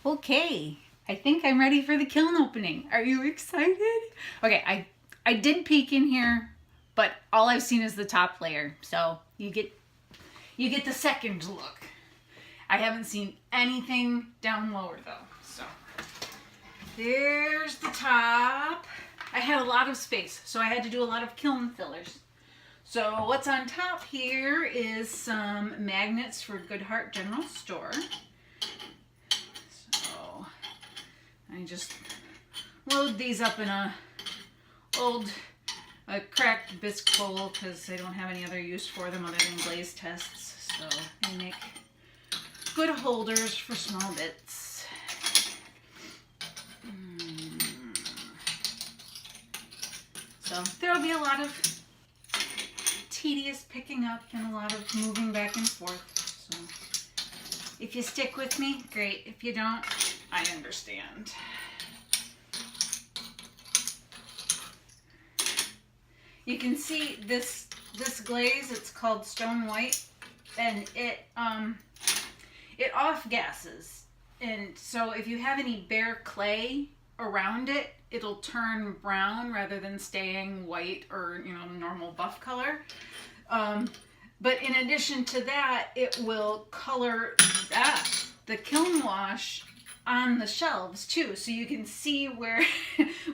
Okay, I think I'm ready for the kiln opening. Are you excited? Okay, I did peek in here, but all I've seen is the top layer. So you get the second look. I haven't seen anything down lower though. So there's the top. I had a lot of space, so I had to do a lot of kiln fillers. So what's on top here is some magnets for Goodhart General Store. So I just load these up in a cracked bisque bowl because I don't have any other use for them other than glaze tests. So I make good holders for small bits. So there'll be a lot of tedious picking up and a lot of moving back and forth. So if you stick with me, great. If you don't, I understand. You can see this glaze, it's called Stone White, and it off gases. And so if you have any bare clay around it, it'll turn brown rather than staying white or, normal buff color. But in addition to that, it will color the kiln wash on the shelves too. So you can see where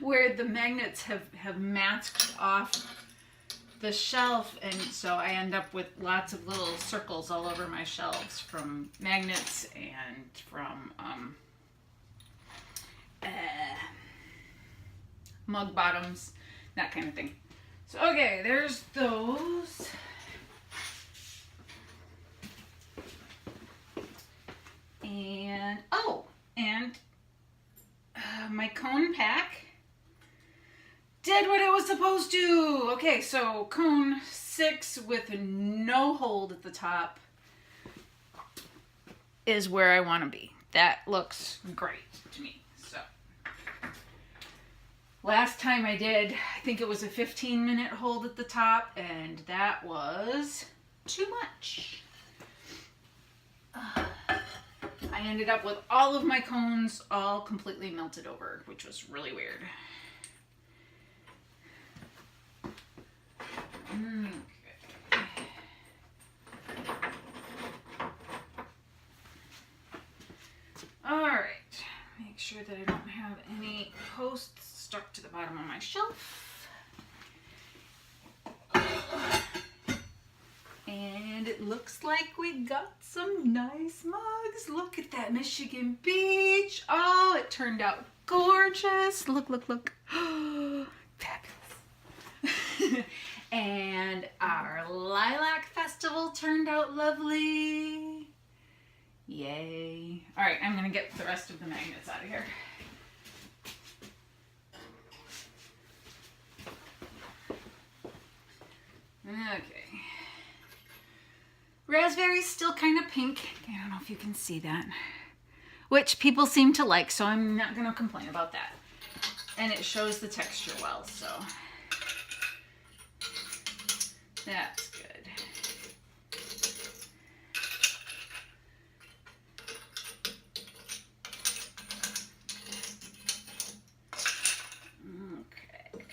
the magnets have masked off the shelf, and so I end up with lots of little circles all over my shelves from magnets and from mug bottoms, that kind of thing. So okay, there's those. And my cone pack did what it was supposed to. Okay, so cone 6 with no hold at the top is where I want to be. That looks great to me. So last time I did, I think it was a 15-minute hold at the top, and that was too much. I ended up with all of my cones all completely melted over, which was really weird. Okay. All right. Make sure that I don't have any posts stuck to the bottom of my shelf. And it looks like we got some nice mugs. Look at that Michigan Beach. Oh, it turned out gorgeous. Look, look, look. Fabulous. And our Lilac Festival turned out lovely. Yay. All right, I'm going to get the rest of the magnets out of here. Okay. Raspberry's still kind of pink. I don't know if you can see that. Which people seem to like, so I'm not going to complain about that. And it shows the texture well, so that's good. Okay.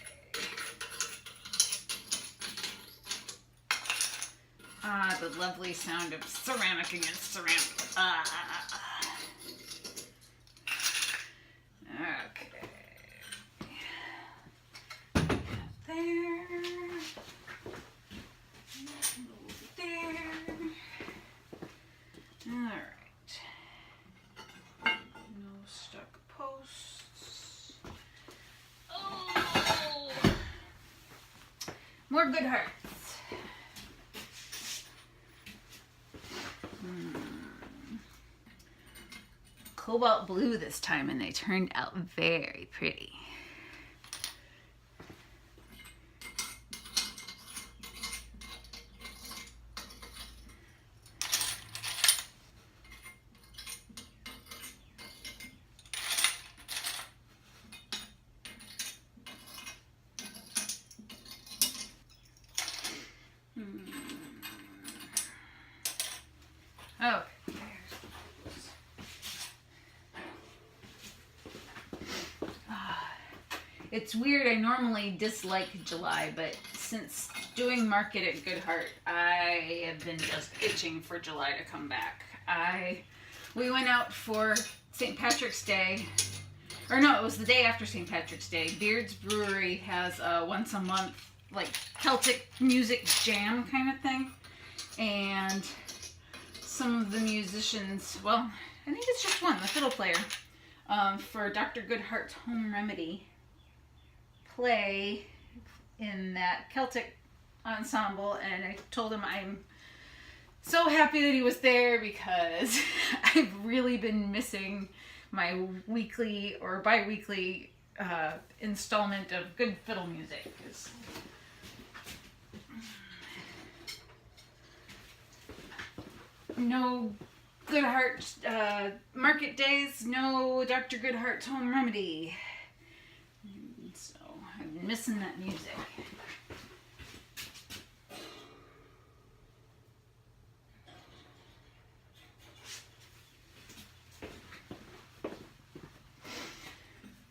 Ah, the lovely sound of ceramic against ceramic. Okay. There. There. All right. No stuck posts. Oh! More Goodharts. Cobalt blue this time, and they turned out very pretty. Okay. It's weird, I normally dislike July, but since doing market at Goodhart, I have been just itching for July to come back. We went out for St. Patrick's Day, or no, it was the day after St. Patrick's Day. Beard's Brewery has a once a month, like, Celtic music jam kind of thing, and some of the musicians, well, I think it's just one, the fiddle player, for Dr. Goodhart's Home Remedy, play in that Celtic ensemble, and I told him I'm so happy that he was there because I've really been missing my weekly or bi-weekly installment of good fiddle music. No Goodhart market days, no Dr. Goodhart's Home Remedy. So I'm missing that music.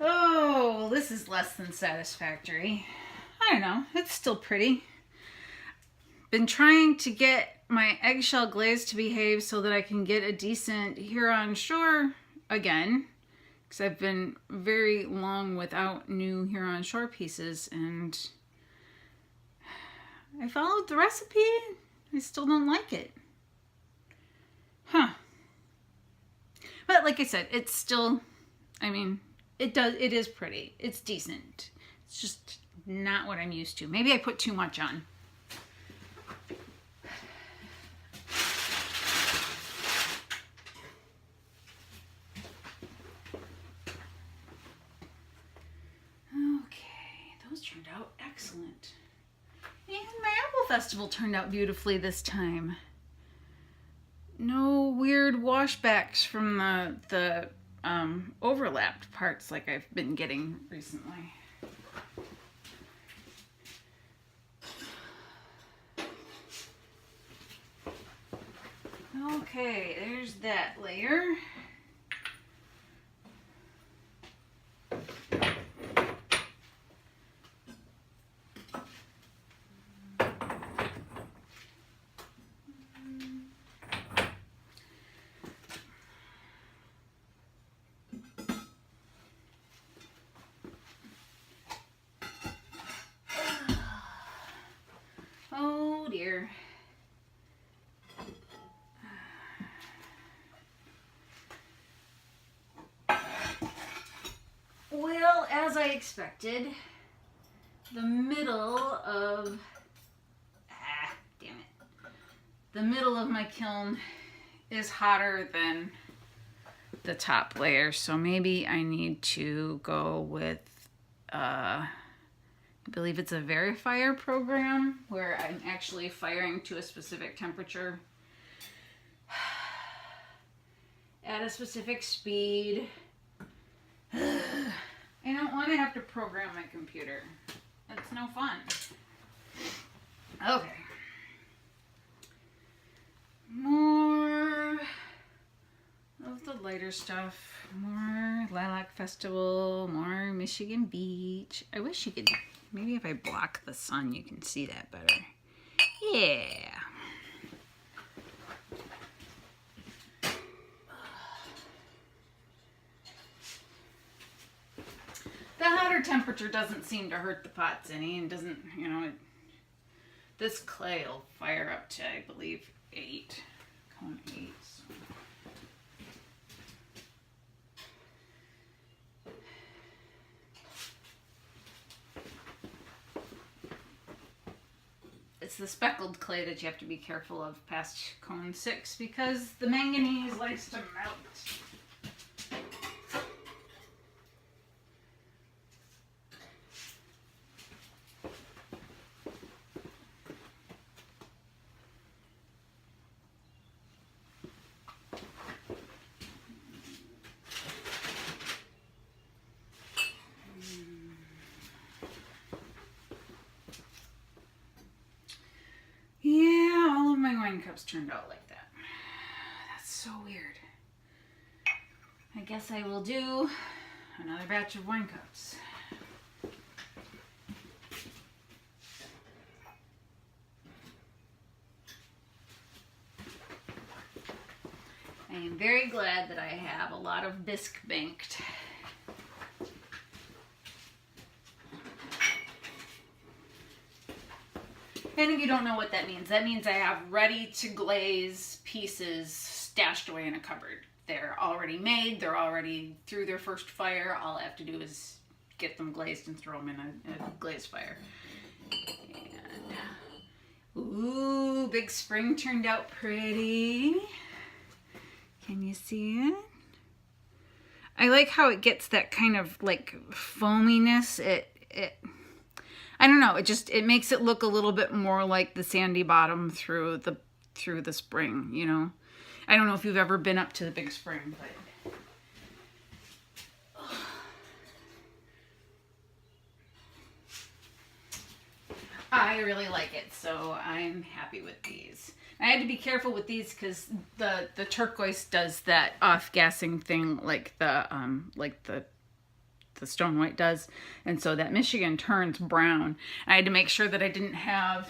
Oh, this is less than satisfactory. I don't know, it's still pretty. Been trying to get my eggshell glaze to behave so that I can get a decent Huron shore again, because I've been very long without new Huron shore pieces, and I followed the recipe. I still don't like it. Huh. But like I said, it's still, I mean, it is pretty. It's decent. It's just not what I'm used to. Maybe I put too much on. Turned out excellent. And my apple festival turned out beautifully this time. No weird washbacks from the overlapped parts like I've been getting recently. Okay, there's that layer. Oh dear. Well, as I expected, the middle of the middle of my kiln is hotter than the top layer, so maybe I need to go with I believe it's a verifier program where I'm actually firing to a specific temperature at a specific speed. I don't want to have to program my computer. That's no fun. Okay. More of the lighter stuff. More Lilac Festival. More Michigan Beach. I wish you could... Maybe if I block the sun, you can see that better. Yeah. The hotter temperature doesn't seem to hurt the pots any, and doesn't, you know, this clay will fire up to, I believe, 8. Cone 8. So. It's the speckled clay that you have to be careful of past cone 6 because the manganese likes to melt. Yeah, all of my wine cups turned out like that. That's so weird. I guess I will do another batch of wine cups. very glad that I have a lot of bisque banked. And if you don't know what that means I have ready to glaze pieces stashed away in a cupboard. They're already made, they're already through their first fire. All I have to do is get them glazed and throw them in a glaze fire. And, ooh, Big Spring turned out pretty. Can you see it? I like how it gets that kind of like foaminess. I don't know, it makes it look a little bit more like the sandy bottom through the spring, you know. I don't know if you've ever been up to the Big Spring, but I really like it, so I'm happy with these. I had to be careful with these because the turquoise does that off-gassing thing like the stone white does, and so that Michigan turns brown. I had to make sure that I didn't have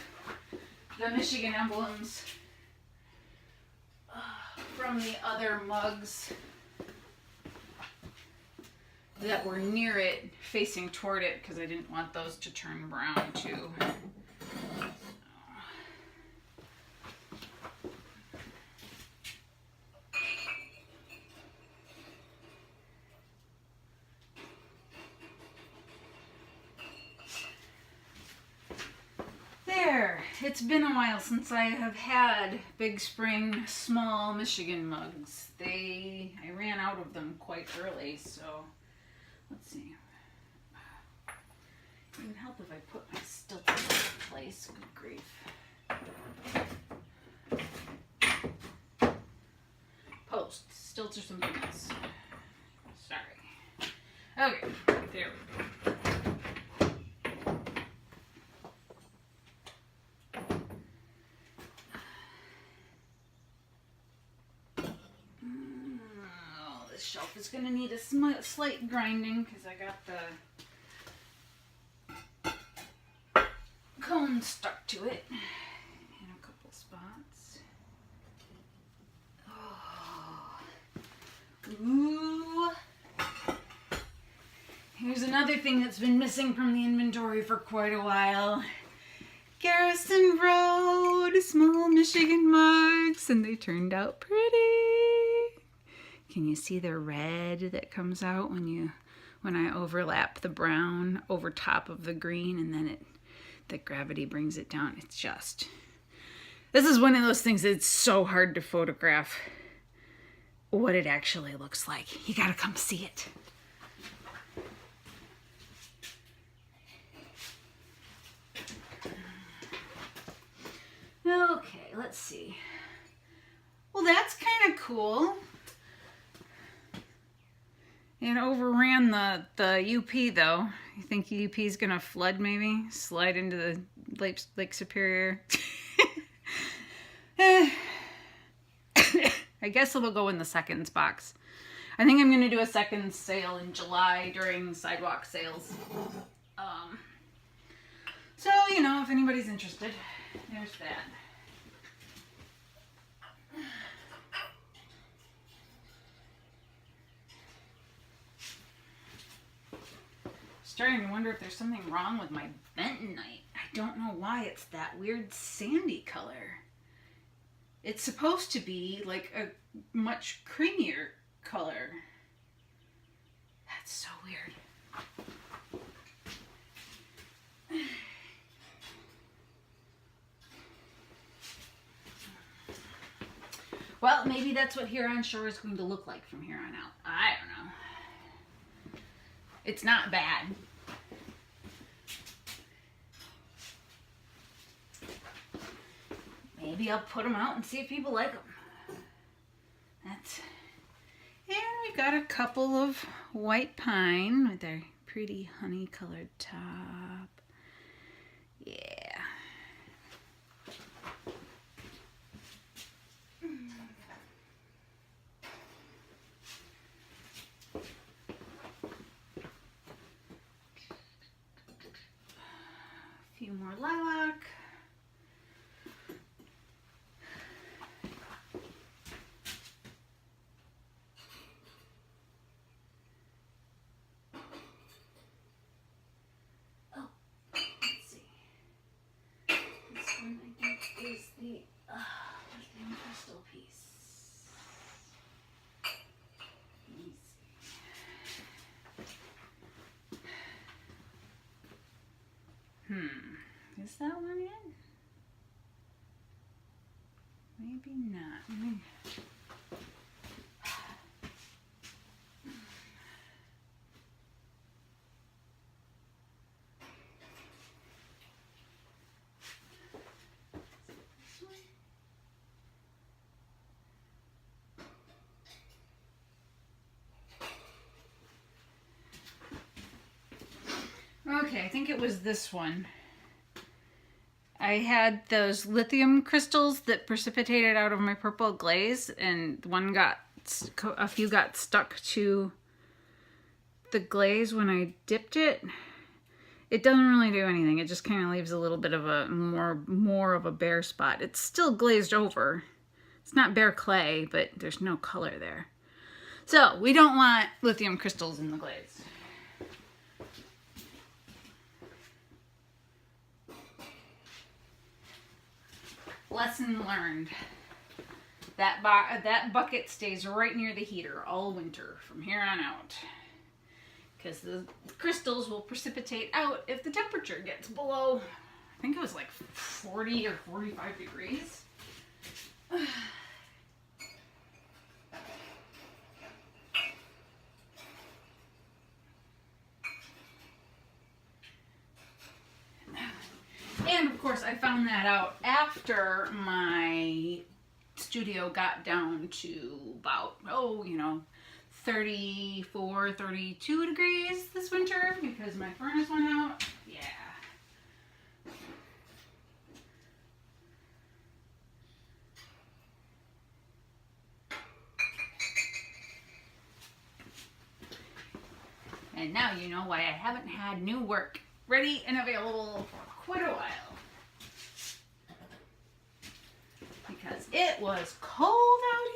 the Michigan emblems from the other mugs that were near it facing toward it, because I didn't want those to turn brown too. It's been a while since I have had Big Spring small Michigan mugs. I ran out of them quite early, so let's see. It would help if I put my stilts in place. Good grief. Post. Stilts are something else. Sorry. Okay, there we go. Shelf is going to need a slight grinding because I got the cone stuck to it in a couple spots. Oh. Ooh. Here's another thing that's been missing from the inventory for quite a while. Garrison Road small Michigan mugs, and they turned out pretty. Can you see the red that comes out when I overlap the brown over top of the green, and then the gravity brings it down? It's just, this is one of those things that's so hard to photograph what it actually looks like. You gotta come see it. Okay, let's see. Well, that's kind of cool. It overran the UP though. You think UP is gonna flood maybe? Slide into the Lake Superior? I guess it'll go in the seconds box. I think I'm gonna do a seconds sale in July during sidewalk sales. So, you know, if anybody's interested, there's that. Starting to wonder if there's something wrong with my bentonite. I don't know why it's that weird sandy color. It's supposed to be like a much creamier color. That's so weird. Well, maybe that's what Huron Shore is going to look like from here on out. I don't know. It's not bad. Maybe I'll put them out and see if people like them. And we've got a couple of white pine with their pretty honey colored top. Yeah. A few more lilac. that one in? Maybe not. Okay, I think it was this one. I had those lithium crystals that precipitated out of my purple glaze, and a few got stuck to the glaze when I dipped it. It doesn't really do anything. It just kind of leaves a little bit of a more of a bare spot. It's still glazed over. It's not bare clay, but there's no color there. So we don't want lithium crystals in the glaze. Lesson learned. That bucket stays right near the heater all winter from here on out. Because the crystals will precipitate out if the temperature gets below, I think it was like 40 or 45 degrees. And of course I found that out after my studio got down to about, 34, 32 degrees this winter because my furnace went out. Yeah. And now you know why I haven't had new work ready and available for quite a while. Because it was cold out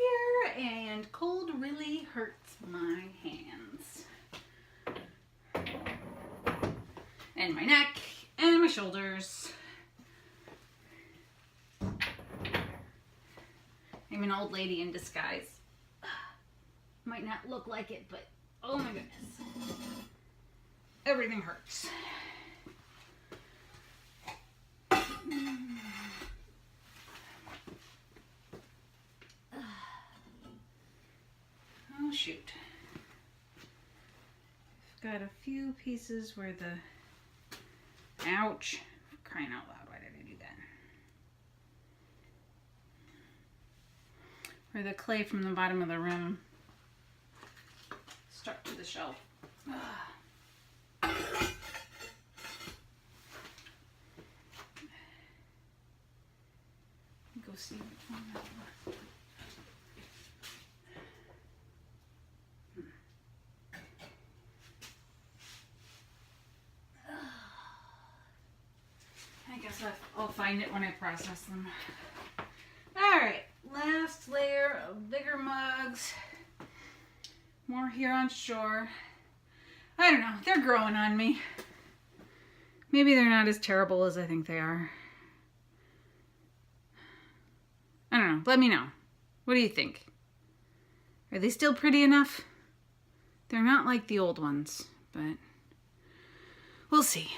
here, and cold really hurts my hands. And my neck, and my shoulders. I'm an old lady in disguise. Might not look like it, but oh my goodness. Everything hurts. Oh shoot. I've got a few pieces where the... Ouch. For crying out loud, why did I do that? Where the clay from the bottom of the rim stuck to the shelf. Go see which one that was. I guess I'll find it when I process them. Alright, last layer of bigger mugs. More here on shore. I don't know, they're growing on me. Maybe they're not as terrible as I think they are. I don't know, let me know. What do you think? Are they still pretty enough? They're not like the old ones, but we'll see.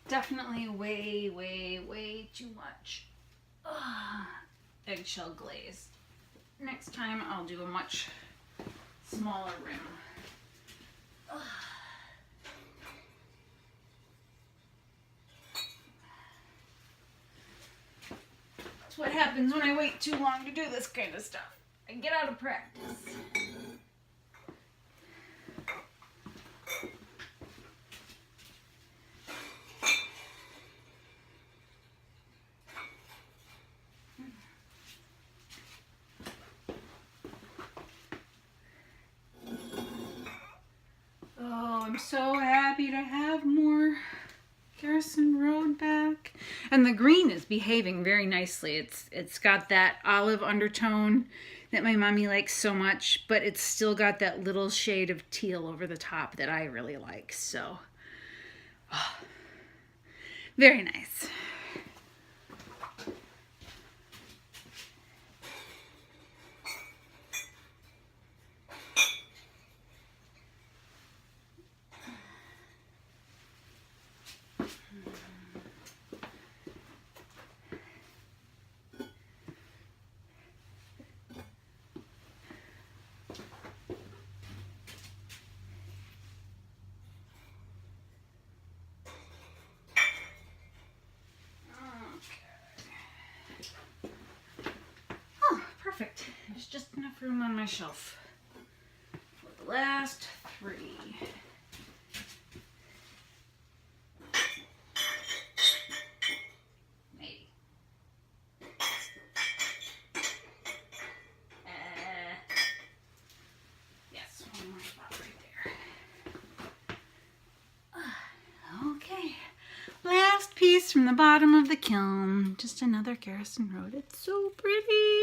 Definitely way too much eggshell glaze. Next time I'll do a much smaller rim. That's what happens when I wait too long to do this kind of stuff. I get out of practice. So so happy to have more Garrison Road back. And the green is behaving very nicely. It's got that olive undertone that my mommy likes so much, but it's still got that little shade of teal over the top that I really like. So, oh, very nice. Perfect. There's just enough room on my shelf for the last 3. Maybe. Yes, one more spot right there. Okay. Last piece from the bottom of the kiln. Just another Garrison Road. It's so pretty.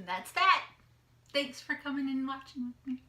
That's that. Thanks for coming and watching with me.